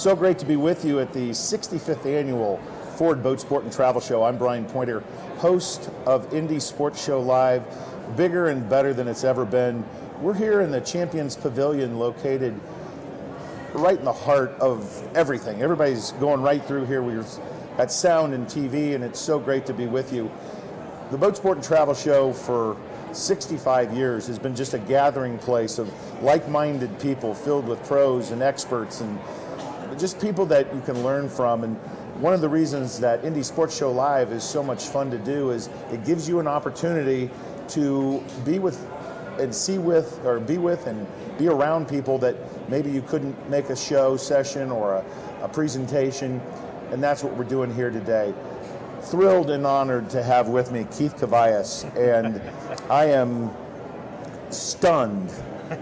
So great to be with you at the 65th Annual Ford Boat Sport and Travel Show. I'm Brian Pointer, host of Indy Sports Show Live, bigger and better than it's ever been. We're here in the Champions Pavilion, located right in the heart of everything. Everybody's going right through here. We've got sound and TV, and it's so great to be with you. The Boat Sport and Travel Show for 65 years has been just a gathering place of like-minded people filled with pros and experts and just people that you can learn from. And one of the reasons that Indy Sports Show Live is so much fun to do is it gives you an opportunity to be with and see with, or be with and be around people that maybe you couldn't make a show session or a presentation, and that's what we're doing here today. Thrilled and honored to have with me Keith Cavallas, and I am stunned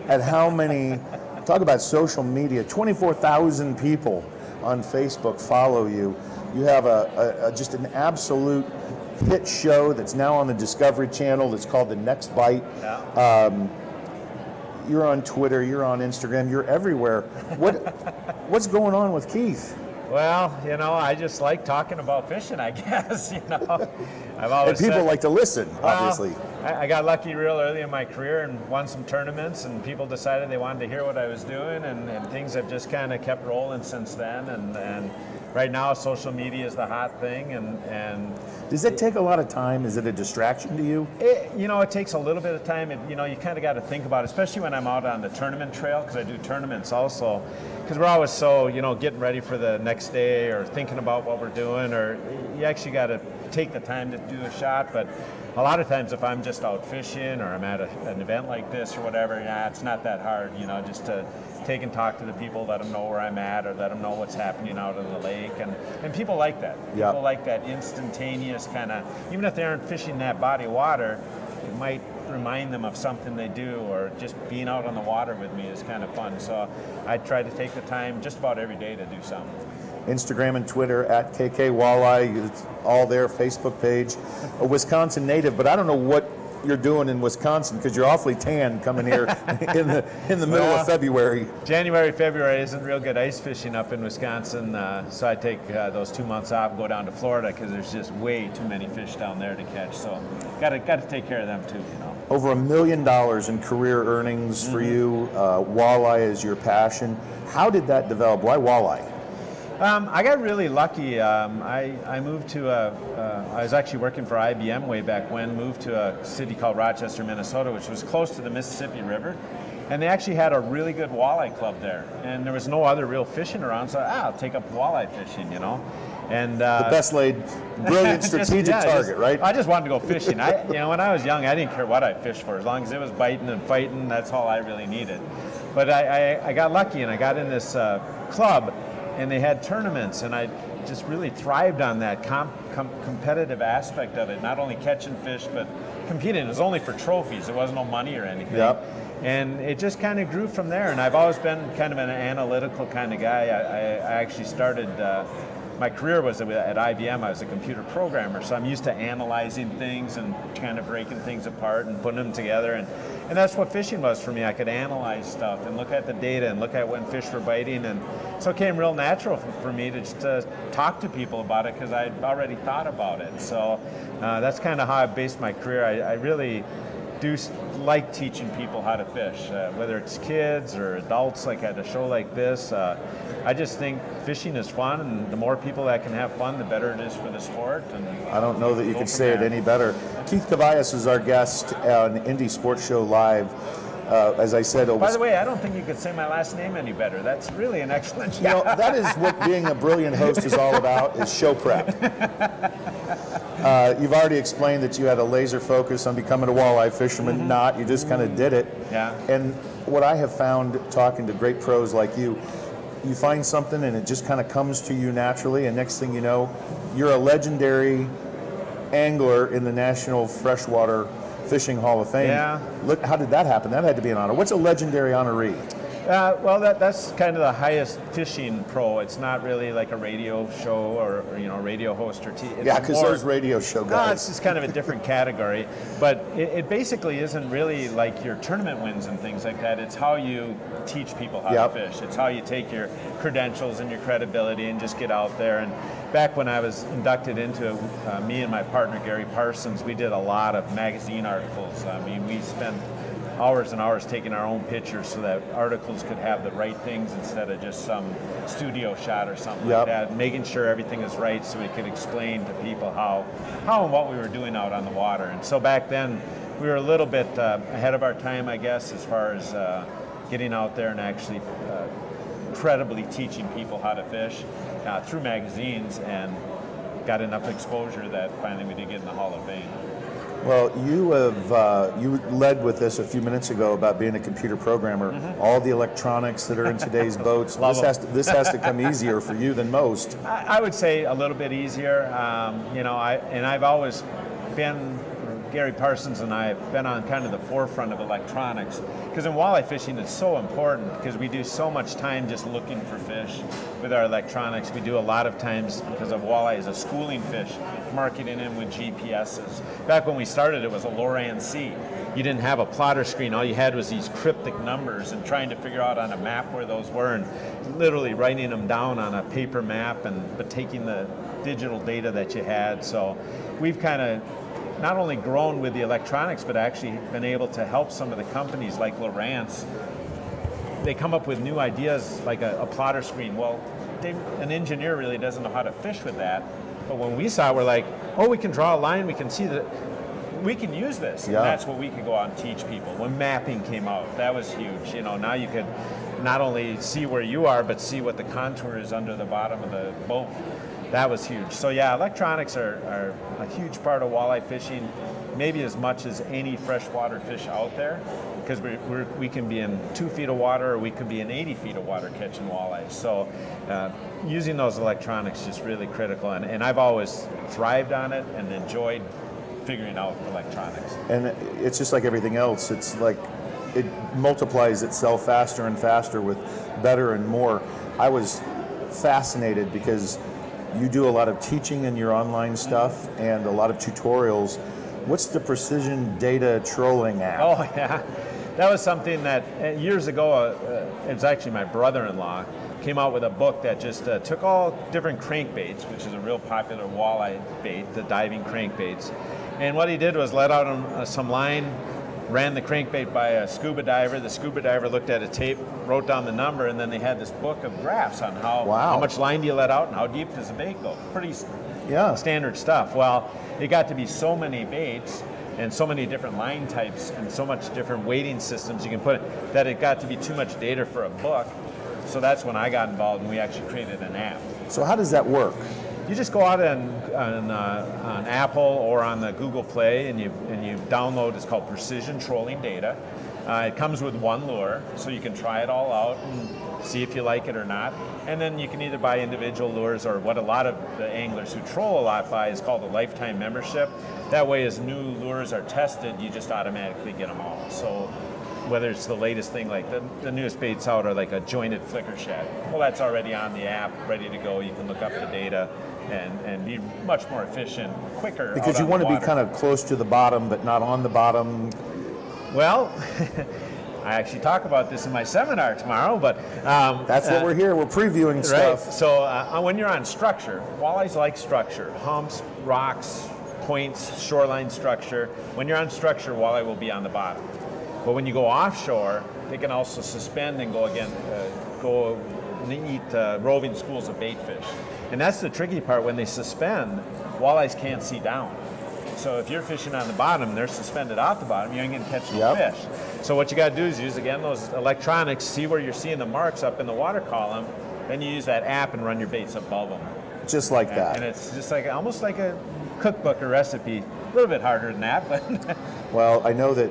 at how many, talk about social media, 24,000 people on Facebook follow you. You have just an absolute hit show that's now on the Discovery Channel that's called The Next Bite. Yeah. You're on Twitter, you're on Instagram, you're everywhere. What's going on with Keith? Well, you know, I just like talking about fishing, I guess, you know. I've always and people like to listen, obviously. I got lucky real early in my career and won some tournaments, and people decided they wanted to hear what I was doing, and things have just kind of kept rolling since then. And right now, social media is the hot thing. And does it take a lot of time? Is it a distraction to you? It takes a little bit of time. You kind of got to think about it, especially when I'm out on the tournament trail, because I do tournaments also. Because we're always so, getting ready for the next day or thinking about what we're doing, or you actually got to take the time to do a shot. But a lot of times if I'm just out fishing or I'm at an event like this or whatever, it's not that hard, just to take and talk to the people, let them know where I'm at, or let them know what's happening out on the lake. And people like that. Yep. People like that instantaneous kind of, even if they aren't fishing that body of water, it might remind them of something they do, or just being out on the water with me is kind of fun. So I try to take the time just about every day to do something. Instagram and Twitter at KK Walleye, it's all there, Facebook page. A Wisconsin native, but I don't know what you're doing in Wisconsin, because you're awfully tan coming here in the middle of February. January, February isn't real good ice fishing up in Wisconsin, so I take those 2 months off and go down to Florida, because there's just way too many fish down there to catch. So got to take care of them too. Over $1 million in career earnings for you. Walleye is your passion. How did that develop? Why walleye? I got really lucky. I moved to I was actually working for IBM way back when, moved to a city called Rochester, Minnesota, which was close to the Mississippi River. And they actually had a really good walleye club there. And there was no other real fishing around, so I'll take up walleye fishing, And the best laid, brilliant strategic target, right? I just wanted to go fishing. When I was young, I didn't care what I fished for. As long as it was biting and fighting, that's all I really needed. But I got lucky, and I got in this club, and they had tournaments, and I just really thrived on that competitive aspect of it. Not only catching fish, but competing. It was only for trophies. There wasn't no money or anything. Yep. And it just kind of grew from there. And I've always been kind of an analytical kind of guy. I actually started, my career was at IBM. I was a computer programmer, so I'm used to analyzing things and kind of breaking things apart and putting them together. And that's what fishing was for me. I could analyze stuff and look at the data and look at when fish were biting. And so it came real natural for me to just talk to people about it, because I'd already thought about it. So that's kind of how I based my career. I really do like teaching people how to fish, whether it's kids or adults, like at a show like this. I just think fishing is fun, and the more people that can have fun, the better it is for the sport. And I don't know that you could say it any better. Keith Cavallas is our guest on Indy Sports Show Live. As I said, by the way, I don't think you could say my last name any better. That's really an excellent job. That is what being a brilliant host is all about, is show prep. You've already explained that you had a laser focus on becoming a walleye fisherman. Not, you just kind of did it. Yeah. And what I have found talking to great pros like you find something and it just kind of comes to you naturally, and next thing you know, you're a legendary angler in the National Freshwater Fishing Hall of Fame. Yeah. Look, how did that happen? That had to be an honor. What's a legendary honoree? Well, that's kind of the highest fishing pro. It's not really like a radio show or radio host or yeah, because those radio show guys. It's just kind of a different category. But it basically isn't really like your tournament wins and things like that. It's how you teach people how to fish. It's how you take your credentials and your credibility and just get out there. And back when I was inducted into it, me and my partner Gary Parsons, we did a lot of magazine articles. I mean, we spent hours and hours taking our own pictures so that articles could have the right things instead of just some studio shot or something like that, making sure everything is right so we could explain to people how and what we were doing out on the water. And so back then we were a little bit ahead of our time, I guess, as far as getting out there and actually credibly teaching people how to fish through magazines, and got enough exposure that finally we did get in the Hall of Fame. Well, you led with this a few minutes ago about being a computer programmer. All the electronics that are in today's boats. This has to come easier for you than most. I would say a little bit easier. I've always been. Gary Parsons and I have been on kind of the forefront of electronics, because in walleye fishing it's so important, because we do so much time just looking for fish with our electronics. We do a lot of times, because of walleye as a schooling fish, marketing in with GPSs. Back when we started, it was a Loran C. You didn't have a plotter screen. All you had was these cryptic numbers and trying to figure out on a map where those were, and literally writing them down on a paper map, but taking the digital data that you had. So we've kind of not only grown with the electronics, but actually been able to help some of the companies like Lowrance. They come up with new ideas like a plotter screen. Well, an engineer really doesn't know how to fish with that. But when we saw it, we're like, oh, we can draw a line, we can see that, we can use this. Yeah. And that's what we could go out and teach people. When mapping came out, that was huge. Now you could not only see where you are, but see what the contour is under the bottom of the boat. That was huge. So yeah, electronics are a huge part of walleye fishing, maybe as much as any freshwater fish out there, because we can be in 2 feet of water, or we could be in 80 feet of water catching walleyes. So using those electronics is just really critical, and I've always thrived on it and enjoyed figuring out electronics. And it's just like everything else. It's like it multiplies itself faster and faster with better and more. I was fascinated because you do a lot of teaching in your online stuff and a lot of tutorials. What's the Precision Data Trolling app? Oh yeah, that was something that years ago, it's actually my brother-in-law came out with a book that just took all different crankbaits, which is a real popular walleye bait, the diving crankbaits. And what he did was let out some line, ran the crankbait by a scuba diver. The scuba diver looked at a tape, wrote down the number, and then they had this book of graphs on how much line do you let out and how deep does the bait go. Pretty standard stuff. Well, it got to be so many baits and so many different line types and so much different weighting systems you can put in, that it got to be too much data for a book. So that's when I got involved, and we actually created an app. So how does that work? You just go out on Apple or on the Google Play, and you download. It's called Precision Trolling Data. It comes with one lure, so you can try it all out and see if you like it or not. And then you can either buy individual lures, or what a lot of the anglers who troll a lot buy is called a lifetime membership. That way, as new lures are tested, you just automatically get them all. So whether it's the latest thing, like the newest baits out are like a jointed flicker shad. Well, that's already on the app, ready to go. You can look up the data and be much more efficient, quicker. Because you want to be kind of close to the bottom, but not on the bottom. Well, I actually talk about this in my seminar tomorrow, but that's what we're here. We're previewing stuff. Right. So when you're on structure, walleyes like structure, humps, rocks, points, shoreline structure. When you're on structure, walleye will be on the bottom. But when you go offshore, they can also suspend and go and eat roving schools of bait fish. And that's the tricky part. When they suspend, walleyes can't see down. So if you're fishing on the bottom, they're suspended off the bottom, you ain't gonna catch no fish. So what you gotta do is use, again, those electronics, see where you're seeing the marks up in the water column, then you use that app and run your baits above them. Just like that. And it's just like almost like a cookbook or recipe. A little bit harder than that, but. Well, I know that,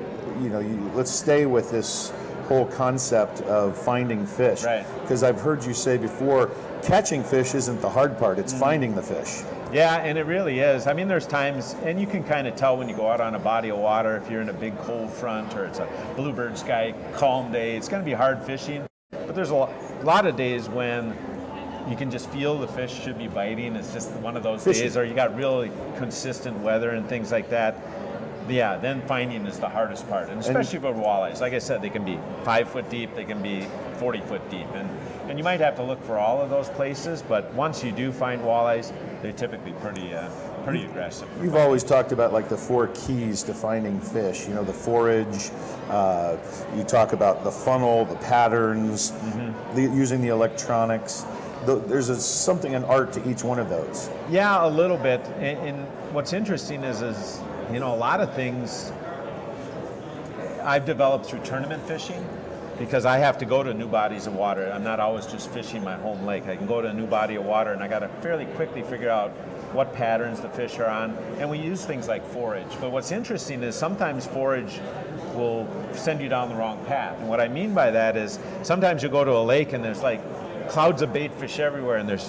let's stay with this whole concept of finding fish. Right. Because I've heard you say before, catching fish isn't the hard part, it's finding the fish. Yeah, and it really is. I mean, there's times, and you can kind of tell when you go out on a body of water, if you're in a big cold front or it's a bluebird sky, calm day, it's going to be hard fishing. But there's a lot of days when you can just feel the fish should be biting. It's just one of those days, or you got really consistent weather and things like that. Yeah, then finding is the hardest part, and especially for walleyes. Like I said, they can be 5 foot deep, they can be 40 foot deep, and you might have to look for all of those places. But once you do find walleyes, they're typically pretty aggressive. You've always talked about like the 4 keys to finding fish. You know, the forage. You talk about the funnel, the patterns, using the electronics. There's something, an art to each one of those. Yeah, a little bit. And what's interesting is you know, a lot of things I've developed through tournament fishing, because I have to go to new bodies of water. I'm not always just fishing my home lake. I can go to a new body of water, and I got to fairly quickly figure out what patterns the fish are on. And we use things like forage. But what's interesting is sometimes forage will send you down the wrong path. And what I mean by that is sometimes you go to a lake and there's like clouds of bait fish everywhere, and there's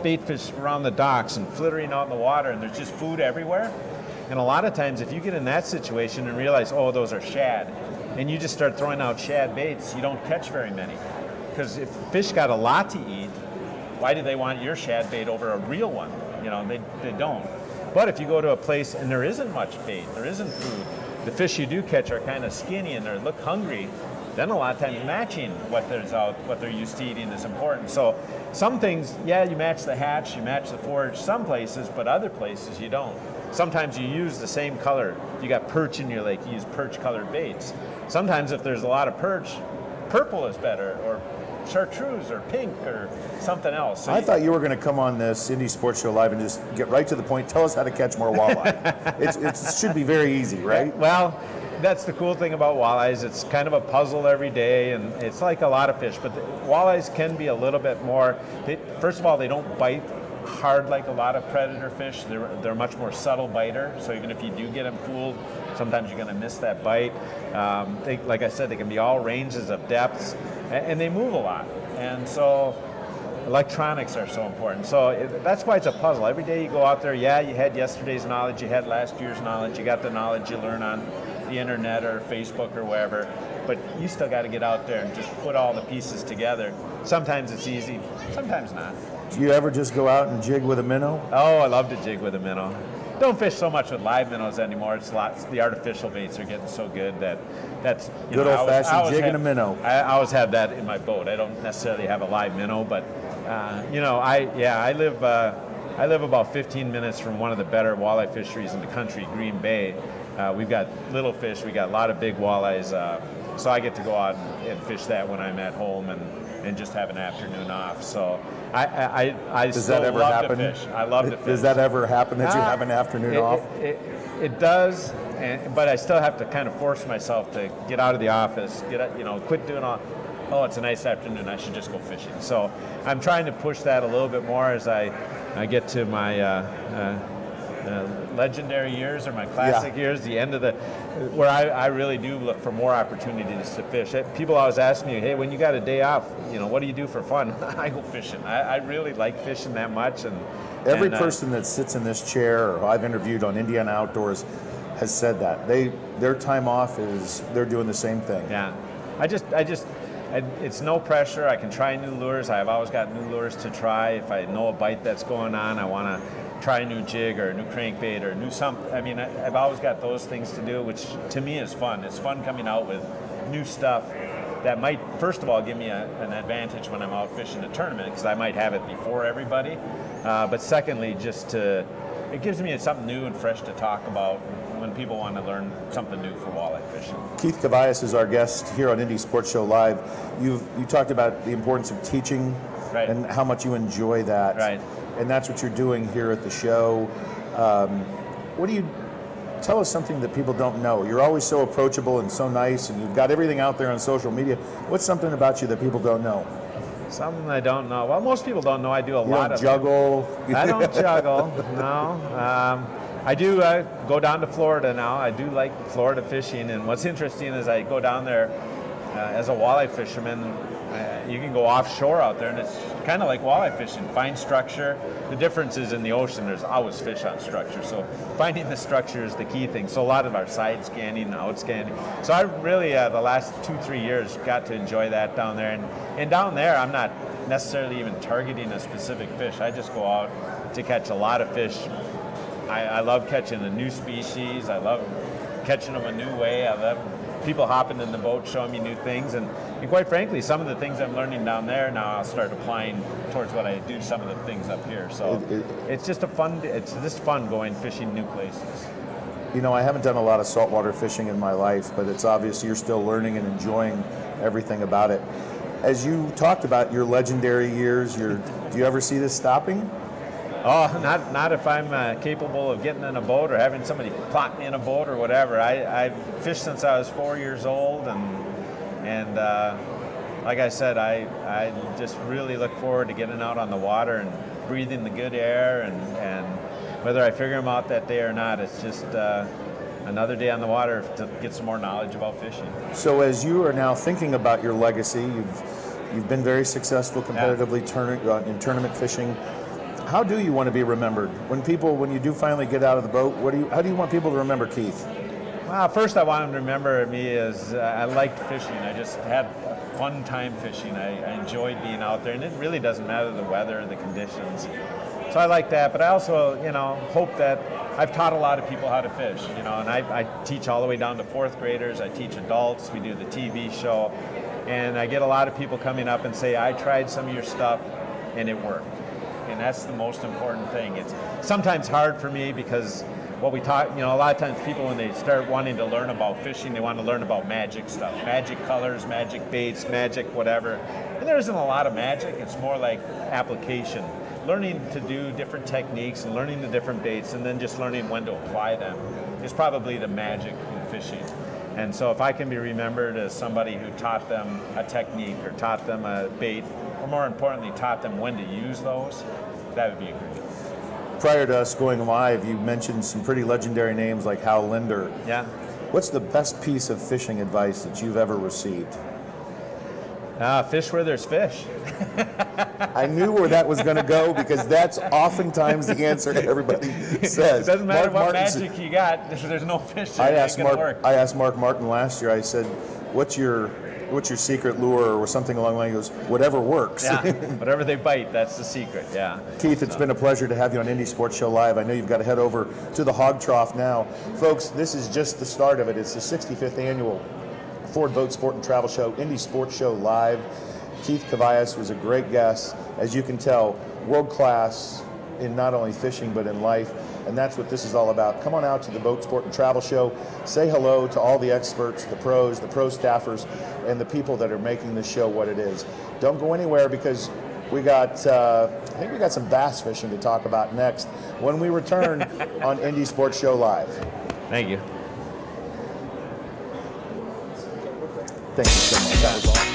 bait fish around the docks and flittering out in the water, and there's just food everywhere. And a lot of times if you get in that situation and realize, oh, those are shad, and you just start throwing out shad baits, you don't catch very many. Because if fish got a lot to eat, why do they want your shad bait over a real one? You know, they don't. But if you go to a place and there isn't much bait, there isn't food, the fish you do catch are kind of skinny and they look hungry, then a lot of times matching what they're used to eating is important. So some things, yeah, you match the hatch, you match the forage some places, but other places you don't. Sometimes you use the same color. If you got perch in your lake, you use perch colored baits. Sometimes if there's a lot of perch, purple is better, or chartreuse or pink or something else. So I thought you were going to come on this Indie Sports Show Live and just get right to the point. Tell us how to catch more walleye. It should be very easy, right? Well, that's the cool thing about walleyes. It's kind of a puzzle every day, and it's like a lot of fish. But the walleyes can be a little bit more. First of all, they don't bite hard like a lot of predator fish. They're a much more subtle biter. So even if you do get them fooled, sometimes you're going to miss that bite. Like I said, they can be all ranges of depths, and they move a lot. And so electronics are so important. So that's why it's a puzzle. Every day you go out there, yeah, you had yesterday's knowledge, you had last year's knowledge, you got the knowledge you learn on the internet or Facebook or wherever, but you still got to get out there and just put all the pieces together. Sometimes it's easy, sometimes not. Do you ever just go out and jig with a minnow? Oh, I love to jig with a minnow. Don't fish so much with live minnows anymore. The artificial baits are getting so good that's good old-fashioned jigging a minnow. I always have that in my boat. I don't necessarily have a live minnow, but you know, I live about 15 minutes from one of the better walleye fisheries in the country, Green Bay. We've got little fish. We got a lot of big walleyes, so I get to go out and fish that when I'm at home and just have an afternoon off. So I Does still that ever love happen? to fish. I love to fish. Does that ever happen that you have an afternoon off? It does, but I still have to kind of force myself to get out of the office, quit doing all. Oh, it's a nice afternoon, I should just go fishing. So I'm trying to push that a little bit more as I get to my legendary years or my classic years, the end of where I really do look for more opportunities to fish. People always ask me, hey, when you got a day off, what do you do for fun? I go fishing. I really like fishing that much. Every person that sits in this chair or I've interviewed on Indiana Outdoors has said that. Their time off is they're doing the same thing. Yeah. It's no pressure. I can try new lures. I've always got new lures to try. If I know a bite that's going on, I want to try a new jig or a new crankbait or a new something. I mean, I've always got those things to do, which to me is fun. It's fun coming out with new stuff that might, first of all, give me an advantage when I'm out fishing a tournament, because I might have it before everybody. But secondly, it gives me something new and fresh to talk about when people want to learn something new for walleye fishing. Keith Cabayas is our guest here on Indie Sports Show Live. You talked about the importance of teaching and how much you enjoy that. Right. And that's what you're doing here at the show. Tell us something that people don't know. You're always so approachable and so nice, and you've got everything out there on social media. What's something about you that people don't know? Something I don't know. Well, most people don't know I do a lot of juggle. I don't juggle, no. I do go down to Florida now. I do like Florida fishing, and what's interesting is I go down there as a walleye fisherman. You can go offshore out there, and it's kind of like walleye fishing. Find structure. The difference is in the ocean, there's always fish on structure. So finding the structure is the key thing. So a lot of our side scanning and out scanning. So I really, the last 2-3 years, got to enjoy that down there. And down there, I'm not necessarily even targeting a specific fish. I just go out to catch a lot of fish. I love catching a new species. I love catching them a new way. I love people hopping in the boat, showing me new things, and quite frankly, some of the things I'm learning down there now I'll start applying towards what I do. Some of the things up here, so it's just fun going fishing new places. You know, I haven't done a lot of saltwater fishing in my life, but it's obvious you're still learning and enjoying everything about it. As you talked about your legendary years, do you ever see this stopping? Oh, not if I'm capable of getting in a boat or having somebody plot me in a boat or whatever. I've fished since I was 4 years old, and like I said, I just really look forward to getting out on the water and breathing the good air, and whether I figure them out that day or not, it's just another day on the water to get some more knowledge about fishing. So as you are now thinking about your legacy, you've been very successful competitively in tournament fishing. How do you want to be remembered? When you do finally get out of the boat, how do you want people to remember Keith? Well, first I want them to remember me as I liked fishing. I just had a fun time fishing. I enjoyed being out there, and it really doesn't matter the weather, the conditions. So I like that, but I also, hope that I've taught a lot of people how to fish, and I teach all the way down to 4th graders. I teach adults. We do the TV show, and I get a lot of people coming up and say, I tried some of your stuff and it worked. And that's the most important thing. It's sometimes hard for me because what we talk, a lot of times people, when they start wanting to learn about fishing, they want to learn about magic stuff, magic colors, magic baits, magic whatever. And there isn't a lot of magic. It's more like application, learning to do different techniques and learning the different baits, and then just learning when to apply them is probably the magic in fishing. And so if I can be remembered as somebody who taught them a technique or taught them a bait, or more importantly, taught them when to use those, that would be great. Prior to us going live, you mentioned some pretty legendary names like Hal Linder. Yeah. What's the best piece of fishing advice that you've ever received? Fish where there's fish. I knew where that was going to go because that's oftentimes the answer everybody says. It doesn't matter what magic you got, if there's no fish there, I asked Mark Martin last year, I said, what's your secret lure or something along the line? He goes, whatever works. Yeah, whatever they bite, that's the secret, yeah. Keith, it's been a pleasure to have you on Indy Sports Show Live. I know you've got to head over to the Hog Trough now. Folks, this is just the start of it. It's the 65th annual Ford Boat Sport and Travel Show, Indy Sports Show Live. Keith Cavaius was a great guest. As you can tell, world class in not only fishing but in life, and that's what this is all about. Come on out to the Boat Sport and Travel Show. Say hello to all the experts, the pro staffers, and the people that are making this show what it is. Don't go anywhere because we got, I think we got some bass fishing to talk about next when we return on Indy Sports Show Live. Thank you. Thank you so much. That was awesome.